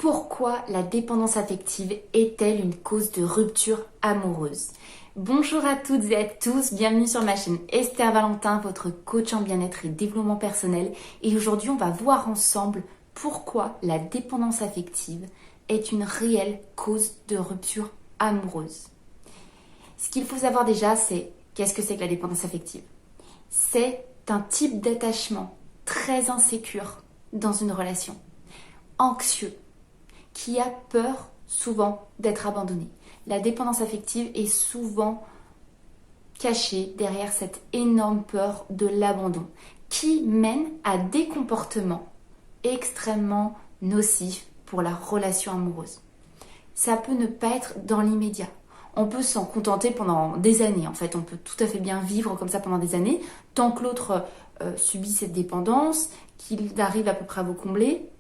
Pourquoi la dépendance affective est-elle une cause de rupture amoureuse? Bonjour à toutes et à tous, bienvenue sur ma chaîne Esther Valentin, votre coach en bien-être et développement personnel. Et aujourd'hui, on va voir ensemble pourquoi la dépendance affective est une réelle cause de rupture amoureuse. Ce qu'il faut savoir déjà, c'est qu'est-ce que c'est que la dépendance affective? C'est un type d'attachement très insécure dans une relation, anxieux, qui a peur souvent d'être abandonné. La dépendance affective est souvent cachée derrière cette énorme peur de l'abandon qui mène à des comportements extrêmement nocifs pour la relation amoureuse. Ça peut ne pas être dans l'immédiat. On peut s'en contenter pendant des années. En fait, on peut tout à fait bien vivre comme ça pendant des années, tant que l'autre subit cette dépendance, qu'il arrive à peu près à vous combler,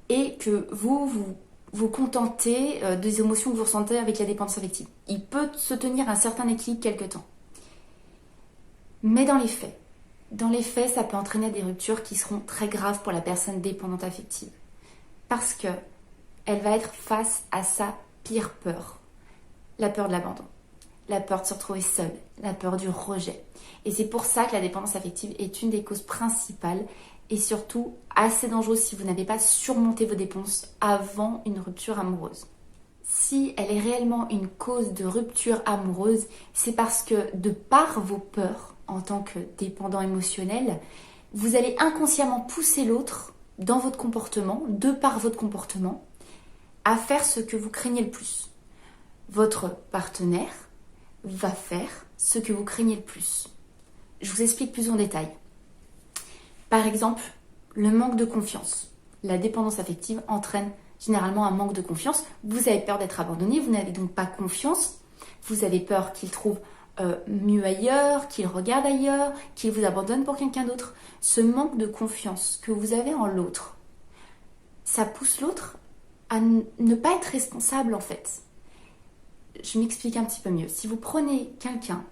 et que vous contentez des émotions que vous ressentez avec la dépendance affective. Il peut se tenir un certain équilibre quelque temps. Mais dans les faits, ça peut entraîner des ruptures qui seront très graves pour la personne dépendante affective. Parce que elle va être face à sa pire peur. La peur de l'abandon, la peur de se retrouver seule, la peur du rejet. Et c'est pour ça que la dépendance affective est une des causes principales et surtout assez dangereuse si vous n'avez pas surmonté vos dépenses avant une rupture amoureuse. Si elle est réellement une cause de rupture amoureuse, c'est parce que de par vos peurs en tant que dépendant émotionnel, vous allez inconsciemment pousser l'autre dans votre comportement, de par votre comportement, à faire ce que vous craignez le plus. Votre partenaire va faire ce que vous craignez le plus. Je vous explique plus en détail. Par exemple, le manque de confiance. La dépendance affective entraîne généralement un manque de confiance. Vous avez peur d'être abandonné, vous n'avez donc pas confiance. Vous avez peur qu'il trouve mieux ailleurs, qu'il regarde ailleurs, qu'il vous abandonne pour quelqu'un d'autre. Ce manque de confiance que vous avez en l'autre, ça pousse l'autre à ne pas être responsable en fait. Je m'explique un petit peu mieux. Si vous prenez quelqu'un,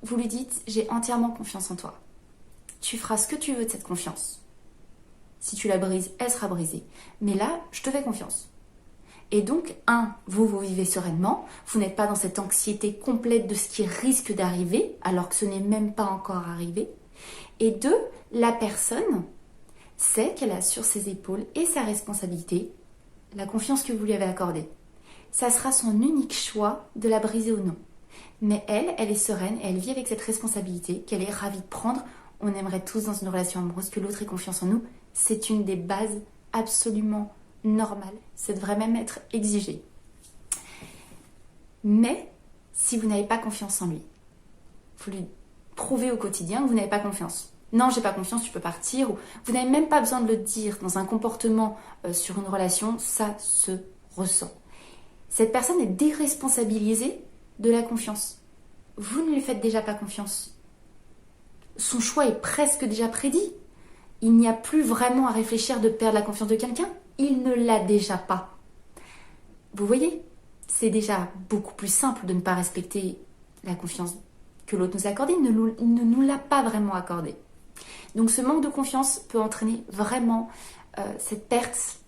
vous lui dites « j'ai entièrement confiance en toi ». Tu feras ce que tu veux de cette confiance. Si tu la brises, elle sera brisée. Mais là, je te fais confiance. Et donc, vous vivez sereinement. Vous n'êtes pas dans cette anxiété complète de ce qui risque d'arriver, alors que ce n'est même pas encore arrivé. Et 2, la personne sait qu'elle a sur ses épaules et sa responsabilité la confiance que vous lui avez accordée. Ça sera son unique choix de la briser ou non. Mais elle est sereine et elle vit avec cette responsabilité qu'elle est ravie de prendre. On aimerait tous dans une relation amoureuse que l'autre ait confiance en nous. C'est une des bases absolument normales. Ça devrait même être exigé. Mais si vous n'avez pas confiance en lui, vous lui prouvez au quotidien que vous n'avez pas confiance. Non, j'ai pas confiance, tu peux partir. Ou vous n'avez même pas besoin de le dire dans un comportement sur une relation, ça se ressent. Cette personne est déresponsabilisée de la confiance. Vous ne lui faites déjà pas confiance. Son choix est presque déjà prédit. Il n'y a plus vraiment à réfléchir de perdre la confiance de quelqu'un. Il ne l'a déjà pas. Vous voyez, c'est déjà beaucoup plus simple de ne pas respecter la confiance que l'autre nous a accordée. Il ne nous l'a pas vraiment accordée. Donc ce manque de confiance peut entraîner vraiment cette perte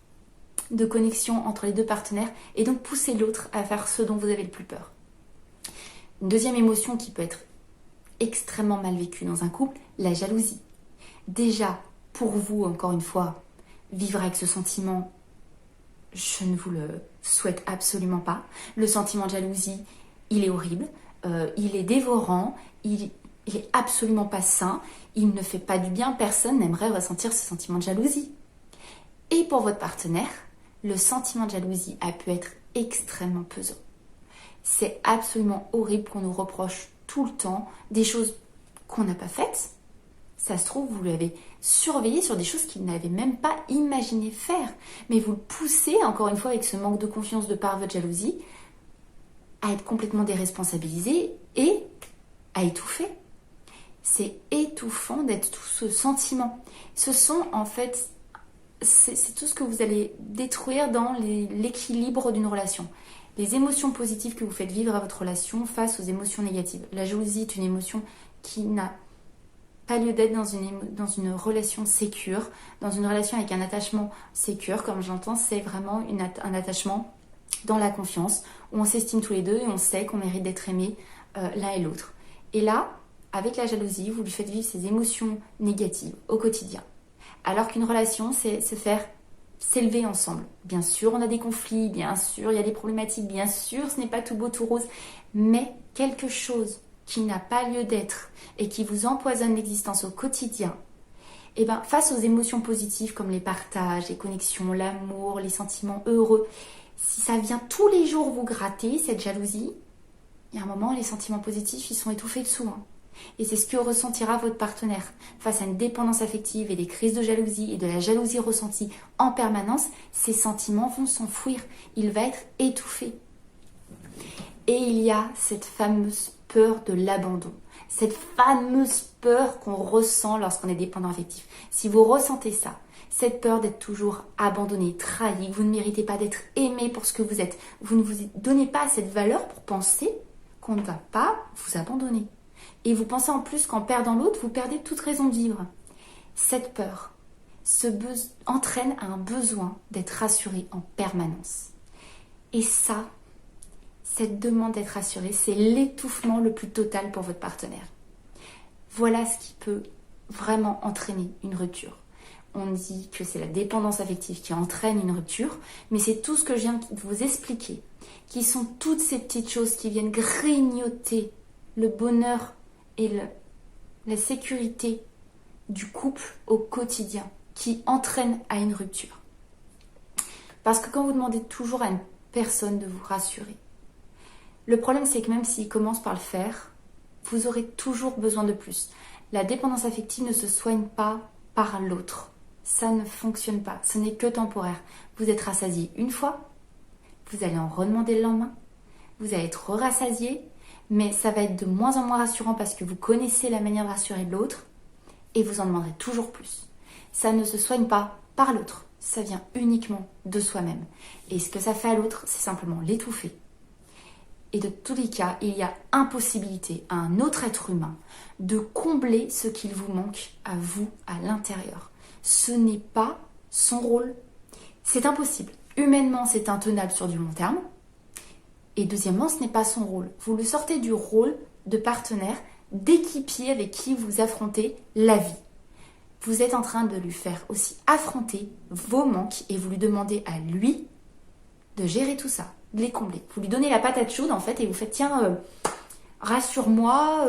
de connexion entre les deux partenaires et donc pousser l'autre à faire ce dont vous avez le plus peur. Une deuxième émotion qui peut être extrêmement mal vécue dans un couple, la jalousie. Déjà, pour vous, encore une fois, vivre avec ce sentiment, je ne vous le souhaite absolument pas. Le sentiment de jalousie, il est horrible, il est dévorant, il est absolument pas sain, il ne fait pas du bien, personne n'aimerait ressentir ce sentiment de jalousie. Et pour votre partenaire, le sentiment de jalousie a pu être extrêmement pesant. C'est absolument horrible qu'on nous reproche tout le temps des choses qu'on n'a pas faites. Ça se trouve, vous l'avez surveillé sur des choses qu'il n'avait même pas imaginé faire. Mais vous le poussez, encore une fois, avec ce manque de confiance de par votre jalousie, à être complètement déresponsabilisé et à étouffer. C'est étouffant d'être tout ce sentiment. Ce sont en fait, c'est tout ce que vous allez détruire dans l'équilibre d'une relation. Les émotions positives que vous faites vivre à votre relation face aux émotions négatives. La jalousie est une émotion qui n'a pas lieu d'être dans une relation sécure, dans une relation avec un attachement sécure, comme j'entends, c'est vraiment un attachement dans la confiance, où on s'estime tous les deux et on sait qu'on mérite d'être aimé l'un et l'autre. Et là, avec la jalousie, vous lui faites vivre ces émotions négatives au quotidien. Alors qu'une relation, c'est se faire s'élever ensemble. Bien sûr, on a des conflits, bien sûr, il y a des problématiques, bien sûr, ce n'est pas tout beau, tout rose, mais quelque chose qui n'a pas lieu d'être et qui vous empoisonne l'existence au quotidien, et bien, face aux émotions positives comme les partages, les connexions, l'amour, les sentiments heureux, si ça vient tous les jours vous gratter, cette jalousie, il y a un moment, les sentiments positifs, ils sont étouffés dessous. Et c'est ce que ressentira votre partenaire. Face à une dépendance affective et des crises de jalousie et de la jalousie ressentie en permanence, ces sentiments vont s'enfouir. Il va être étouffé. Et il y a cette fameuse peur de l'abandon. Cette fameuse peur qu'on ressent lorsqu'on est dépendant affectif. Si vous ressentez ça, cette peur d'être toujours abandonné, trahi, que vous ne méritez pas d'être aimé pour ce que vous êtes, vous ne vous donnez pas cette valeur pour penser qu'on ne va pas vous abandonner. Et vous pensez en plus qu'en perdant l'autre, vous perdez toute raison de vivre. Cette peur entraîne un besoin d'être rassuré en permanence. Et ça, cette demande d'être rassuré, c'est l'étouffement le plus total pour votre partenaire. Voilà ce qui peut vraiment entraîner une rupture. On dit que c'est la dépendance affective qui entraîne une rupture, mais c'est tout ce que je viens de vous expliquer, qui sont toutes ces petites choses qui viennent grignoter le bonheur et la sécurité du couple au quotidien, qui entraînent à une rupture. Parce que quand vous demandez toujours à une personne de vous rassurer, le problème c'est que même s'il commence par le faire, vous aurez toujours besoin de plus. La dépendance affective ne se soigne pas par l'autre. Ça ne fonctionne pas, ce n'est que temporaire. Vous êtes rassasié une fois, vous allez en redemander le lendemain, vous allez être rassasié, mais ça va être de moins en moins rassurant parce que vous connaissez la manière de rassurer de l'autre et vous en demanderez toujours plus. Ça ne se soigne pas par l'autre, ça vient uniquement de soi-même. Et ce que ça fait à l'autre, c'est simplement l'étouffer. Et de tous les cas, il y a impossibilité à un autre être humain de combler ce qu'il vous manque à vous, à l'intérieur. Ce n'est pas son rôle. C'est impossible. Humainement, c'est intenable sur du long terme. Et deuxièmement, ce n'est pas son rôle. Vous le sortez du rôle de partenaire, d'équipier avec qui vous affrontez la vie. Vous êtes en train de lui faire aussi affronter vos manques et vous lui demandez à lui de gérer tout ça, de les combler. Vous lui donnez la patate chaude en fait et vous faites tiens, rassure-moi,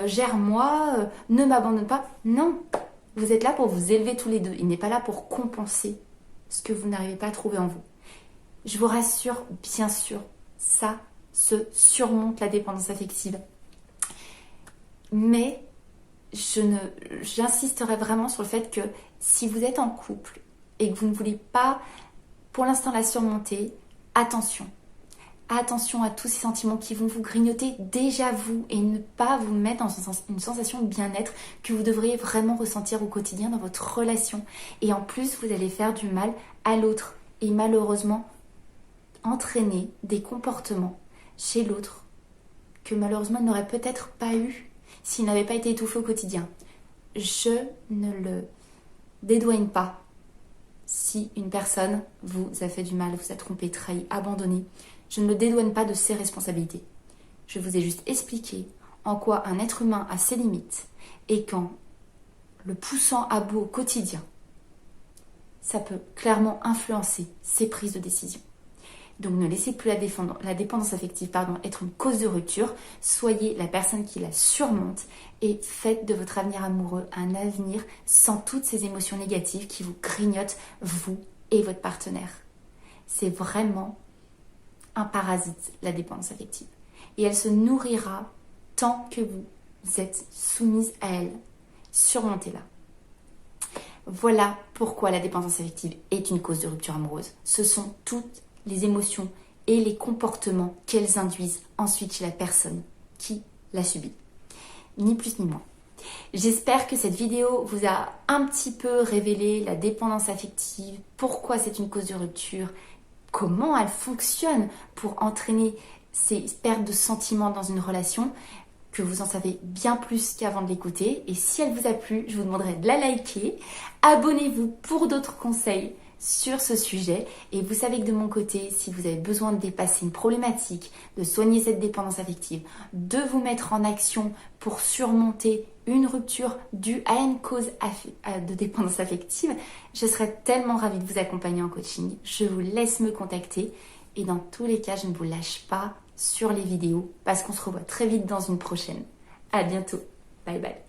gère-moi, ne m'abandonne pas. Non, vous êtes là pour vous élever tous les deux. Il n'est pas là pour compenser ce que vous n'arrivez pas à trouver en vous. Je vous rassure, bien sûr, ça se surmonte la dépendance affective. Mais j'insisterai vraiment sur le fait que si vous êtes en couple et que vous ne voulez pas pour l'instant la surmonter, attention. Attention à tous ces sentiments qui vont vous grignoter déjà vous et ne pas vous mettre dans une sensation de bien-être que vous devriez vraiment ressentir au quotidien dans votre relation. Et en plus, vous allez faire du mal à l'autre et malheureusement entraîner des comportements chez l'autre que malheureusement il n'aurait peut-être pas eu s'il n'avait pas été étouffé au quotidien. Je ne le dédouane pas si une personne vous a fait du mal, vous a trompé, trahi, abandonné. Je ne le dédouane pas de ses responsabilités. Je vous ai juste expliqué en quoi un être humain a ses limites et qu'en le poussant à bout au quotidien, ça peut clairement influencer ses prises de décision. Donc ne laissez plus la dépendance affective être une cause de rupture. Soyez la personne qui la surmonte et faites de votre avenir amoureux un avenir sans toutes ces émotions négatives qui vous grignotent, vous et votre partenaire. C'est vraiment un parasite, la dépendance affective. Et elle se nourrira tant que vous êtes soumise à elle. Surmontez-la. Voilà pourquoi la dépendance affective est une cause de rupture amoureuse. Ce sont toutes les émotions et les comportements qu'elles induisent ensuite chez la personne qui la subit. Ni plus ni moins. J'espère que cette vidéo vous a un petit peu révélé la dépendance affective, pourquoi c'est une cause de rupture, comment elle fonctionne pour entraîner ces pertes de sentiments dans une relation. que vous en savez bien plus qu'avant de l'écouter. Et si elle vous a plu, je vous demanderai de la liker. Abonnez-vous pour d'autres conseils sur ce sujet. Et vous savez que de mon côté, si vous avez besoin de dépasser une problématique, de soigner cette dépendance affective, de vous mettre en action pour surmonter une rupture due à une cause de dépendance affective, je serais tellement ravie de vous accompagner en coaching. Je vous laisse me contacter. Et dans tous les cas, je ne vous lâche pas sur les vidéos parce qu'on se revoit très vite dans une prochaine. À bientôt. Bye bye.